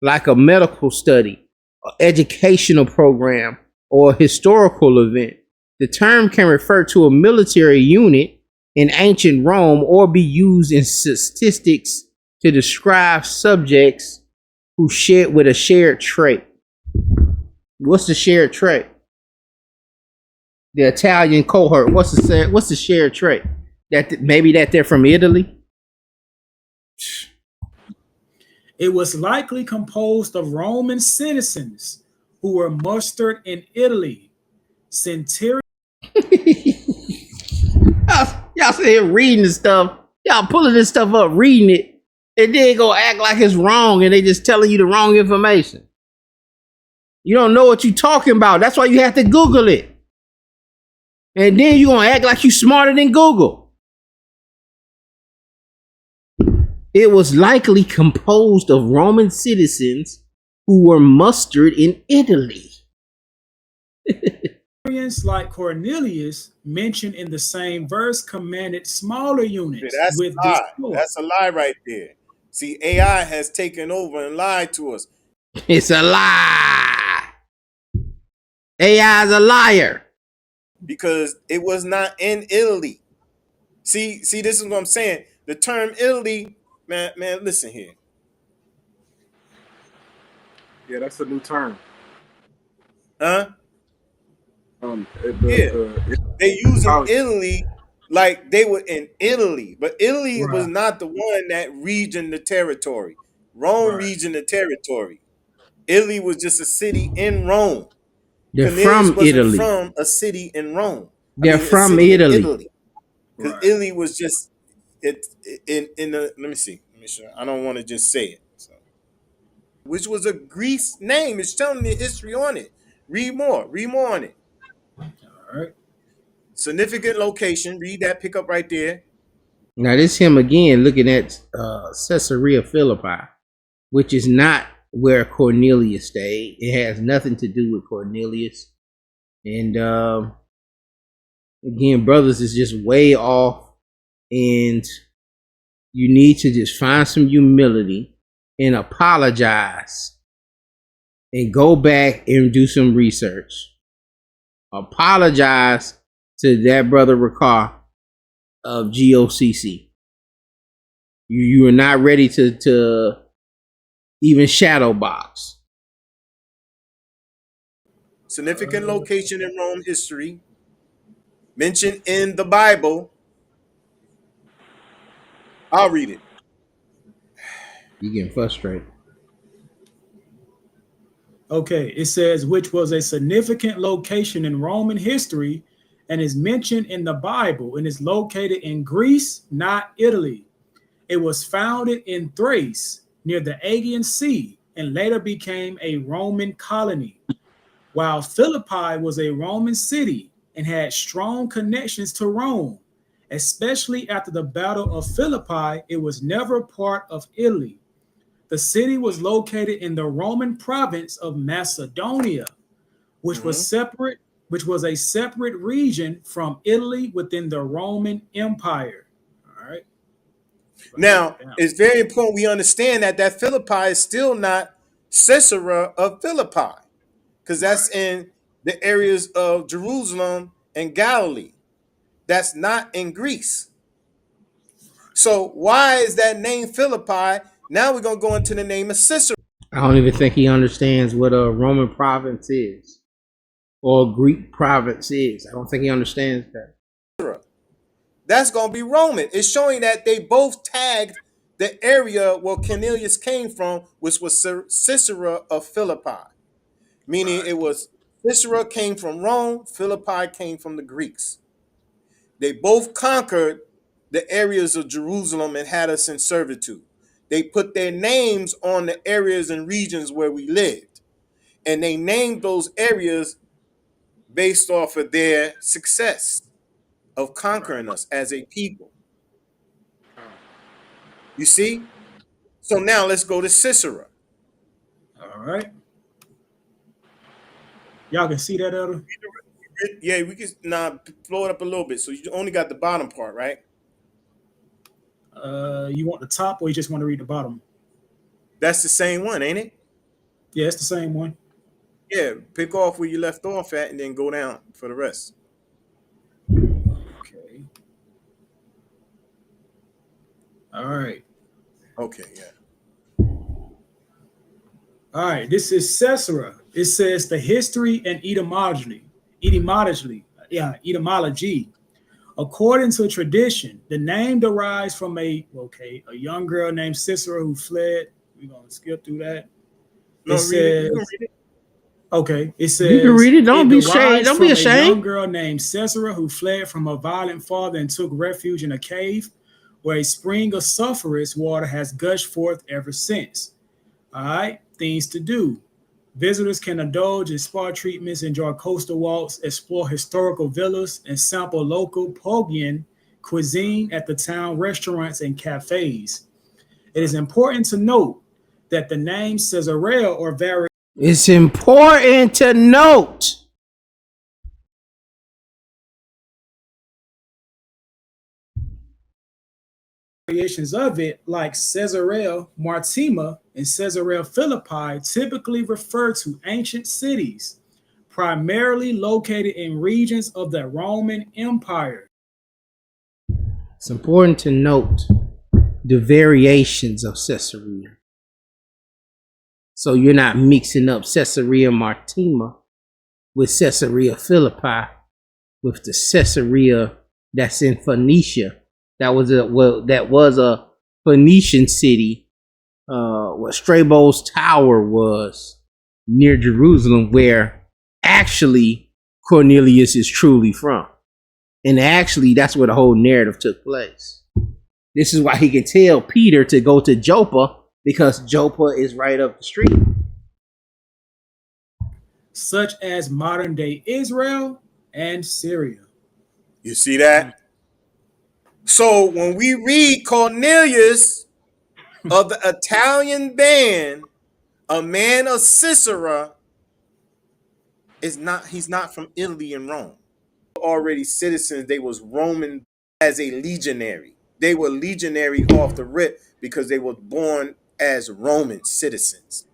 like a medical study, an educational program, or a historical event. The term can refer to a military unit in ancient Rome or be used in statistics to describe subjects who share with a shared trait. What's the shared trait? The Italian cohort. What's the shared trait? That maybe that they're from Italy. It was likely composed of Roman citizens who were mustered in Italy. Centurion. Y'all sit here reading this stuff. Y'all pulling this stuff up, reading it, and then go act like it's wrong, and they just telling you the wrong information. You don't know what you're talking about. That's why you have to Google it. And then you're going to act like you're smarter than Google. It was likely composed of Roman citizens who were mustered in Italy. Like Cornelius, mentioned in the same verse, commanded smaller units. That's a lie. That's a lie right there. See, AI has taken over and lied to us. It's a lie. AI is a liar. Because it was not in Italy. See, this is what I'm saying. The term Italy, man, listen here. Yeah, that's a new term. Huh? They using college. Italy like they were in Italy, but Italy was not the one that region the territory. Rome region the territory. Italy was just a city in Rome. They're from Italy. From a city in Rome. They're from Italy. Because Italy was just it in the. Let me see. Let me show. I don't want to just say it. So, which was a Greece name. It's telling me history on it. Read more. Read more on it. All right. Significant location. Read that. Pick up right there. Now this him again looking at Caesarea Philippi, which is not where Cornelius stayed. It has nothing to do with Cornelius. And again, brothers, is just way off. And you need to just find some humility and apologize and go back and do some research. Apologize to that brother Ricard of GOCC. You are not ready to even shadow box. Significant location in Rome history. Mentioned in the Bible. I'll read it. You're getting frustrated. Okay, it says, which was a significant location in Roman history and is mentioned in the Bible and is located in Greece, not Italy. It was founded in Thrace near the Aegean Sea and later became a Roman colony. While Philippi was a Roman city, and had strong connections to Rome. Especially after the Battle of Philippi, it was never part of Italy. The city was located in the Roman province of Macedonia, which was a separate region from Italy within the Roman Empire. All right. Now, it's very important we understand that Philippi is still not Caesarea of Philippi, because that's in the areas of Jerusalem and Galilee. That's not in Greece. So why is that name Philippi? Now we're going to go into the name of Caesarea. I don't even think he understands what a Roman province is or Greek province is. I don't think he understands that. That's going to be Roman. It's showing that they both tagged the area where Cornelius came from, which was Caesarea of Philippi. Meaning it was Caesarea came from Rome, Philippi came from the Greeks. They both conquered the areas of Jerusalem and had us in servitude. They put their names on the areas and regions where we lived. And they named those areas based off of their success of conquering us as a people. You see? So now let's go to Caesarea. All right. Y'all can see that, Elder? Yeah, we can blow it up a little bit. So you only got the bottom part, right? You want the top or you just want to read the bottom? That's the same one, ain't it? Yeah, it's the same one. Yeah, pick off where you left off at and then go down for the rest. Okay. All right. Okay, yeah. All right, this is Caesarea. It says the history and etymology. According to tradition, the name derives from a young girl named Sisera who fled. We're gonna skip through that. No, read it. Okay, it says you can read it. Don't be ashamed. Don't be ashamed. A young girl named Sisera who fled from a violent father and took refuge in a cave where a spring of sulphurous water has gushed forth ever since. All right, things to do. Visitors can indulge in spa treatments, enjoy coastal walks, explore historical villas, and sample local Pogian cuisine at the town restaurants and cafes. It is important to note that the name Caesarea or It's important to note variations of it, like Caesarea Maritima and Caesarea Philippi, typically refer to ancient cities, primarily located in regions of the Roman Empire. It's important to note the variations of Caesarea. So you're not mixing up Caesarea Maritima with Caesarea Philippi with the Caesarea that's in Phoenicia. That was a Phoenician city where Strabo's Tower was near Jerusalem, where actually Cornelius is truly from. And actually, that's where the whole narrative took place. This is why he can tell Peter to go to Joppa, because Joppa is right up the street. Such as modern day Israel and Syria. You see that? So when we read Cornelius of the Italian band, a man of Caesarea, he's not from Italy and Rome. Already citizens, they was Roman as a legionary. They were legionary off the rip because they were born as Roman citizens.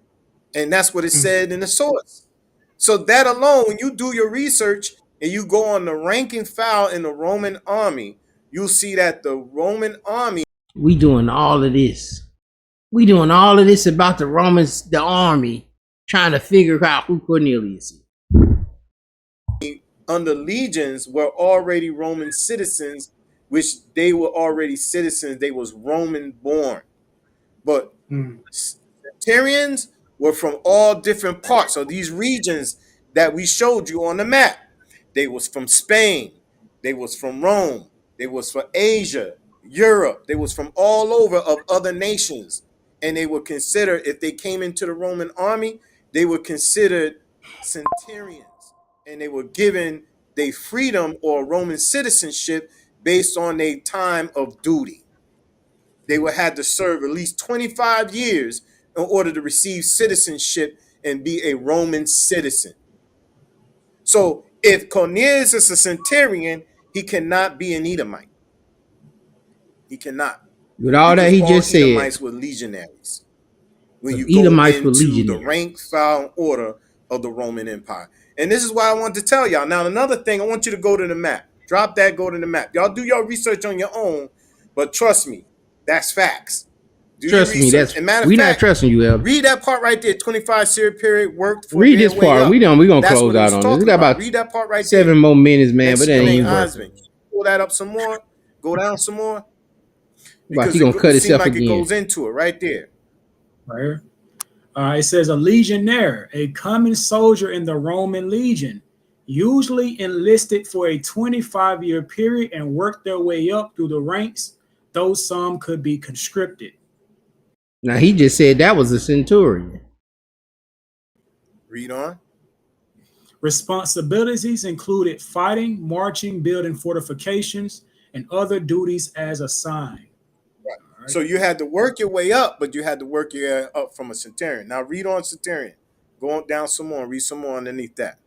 And that's what it said in the source. So that alone, when you do your research and you go on the rank and file in the Roman army, you'll see that the Roman army. We doing all of this. We doing all of this about the Romans, the army, trying to figure out who Cornelius is. Under legions were already Roman citizens, which they were already citizens. They was Roman born. But Syrians were from all different parts of these regions that we showed you on the map. They was from Spain. They was from Rome. They was from Asia, Europe. They was from all over of other nations. And they were considered, if they came into the Roman army, they were considered centurions. And they were given their freedom or Roman citizenship based on their time of duty. They would have to serve at least 25 years in order to receive citizenship and be a Roman citizen. So if Cornelius is a centurion, he cannot be an Edomite. He cannot. With all that Because he all just Edomites said, were legionaries. When the you go Edomites were into the legionaries. rank, file, and order of the Roman Empire. And this is why I wanted to tell y'all. Now, another thing, I want you to go to the map. Drop that, go to the map. Y'all do your research on your own, but trust me, that's facts. Do your Trust me, research. that's And matter of we not fact, trusting you, Elder. read that part right there. 25-year period worked for Read their this way part. up. We gonna That's close what it out was on this. talking We got about. about Read that part right 7 there. more minutes, man, Next but to that your ain't name, even worth Osmond. it. Pull that up some more. Go down some more. Watch, Because he gonna cut it seems himself like it again. goes into it right there. Right here. It says a legionnaire, a common soldier in the Roman legion, usually enlisted for a 25-year period and worked their way up through the ranks, though some could be conscripted. Now he just said that was a centurion. Read on. Responsibilities included fighting, marching, building fortifications, and other duties as assigned. Right. So you had to work your way up, but you had to work your way up from a centurion. Now read on centurion. Go on down some more. Read some more underneath that.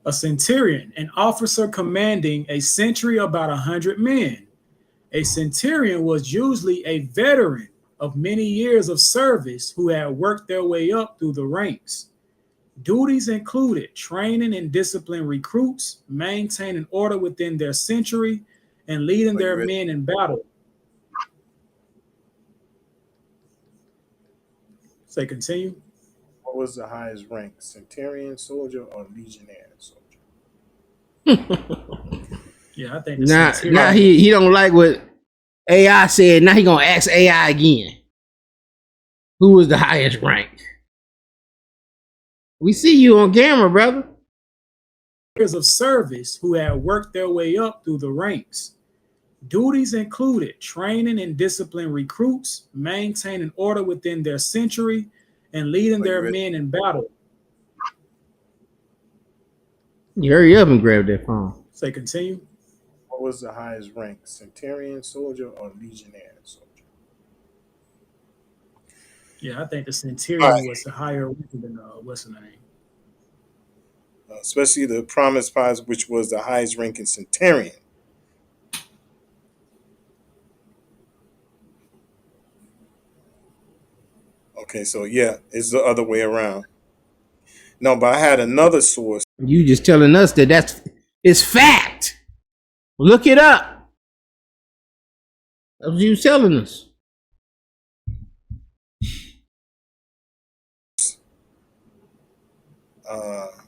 A centurion, an officer commanding a century about 100 men. A centurion was usually a veteran of many years of service who had worked their way up through the ranks. Duties included training and disciplining recruits, maintaining order within their century, and leading their men in battle. Say continue. What was the highest rank? Centurion soldier or legionnaire soldier? Yeah, I think Now he don't like what AI said. Now he gonna ask AI again. Who was the highest rank? We see you on camera, brother. Years of service who had worked their way up through the ranks. Duties included training and disciplining recruits, maintaining order within their century, and leading their men in battle. You hurry up and grab that phone. Say continue. What was the highest rank? Centurion soldier or legionnaire soldier? Yeah, I think the centurion was the higher rank than what's the name? Especially the promised prize, which was the highest ranking centurion. Okay, so yeah, it's the other way around. No, but I had another source. You just telling us that it's fact. Look it up. That's what you telling us.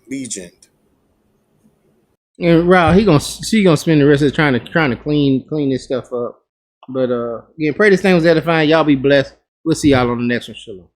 Legend. And Rob, she gonna spend the rest of the trying to clean this stuff up. But again, pray this thing was edifying. Y'all be blessed. We'll see y'all on the next one. Shalom.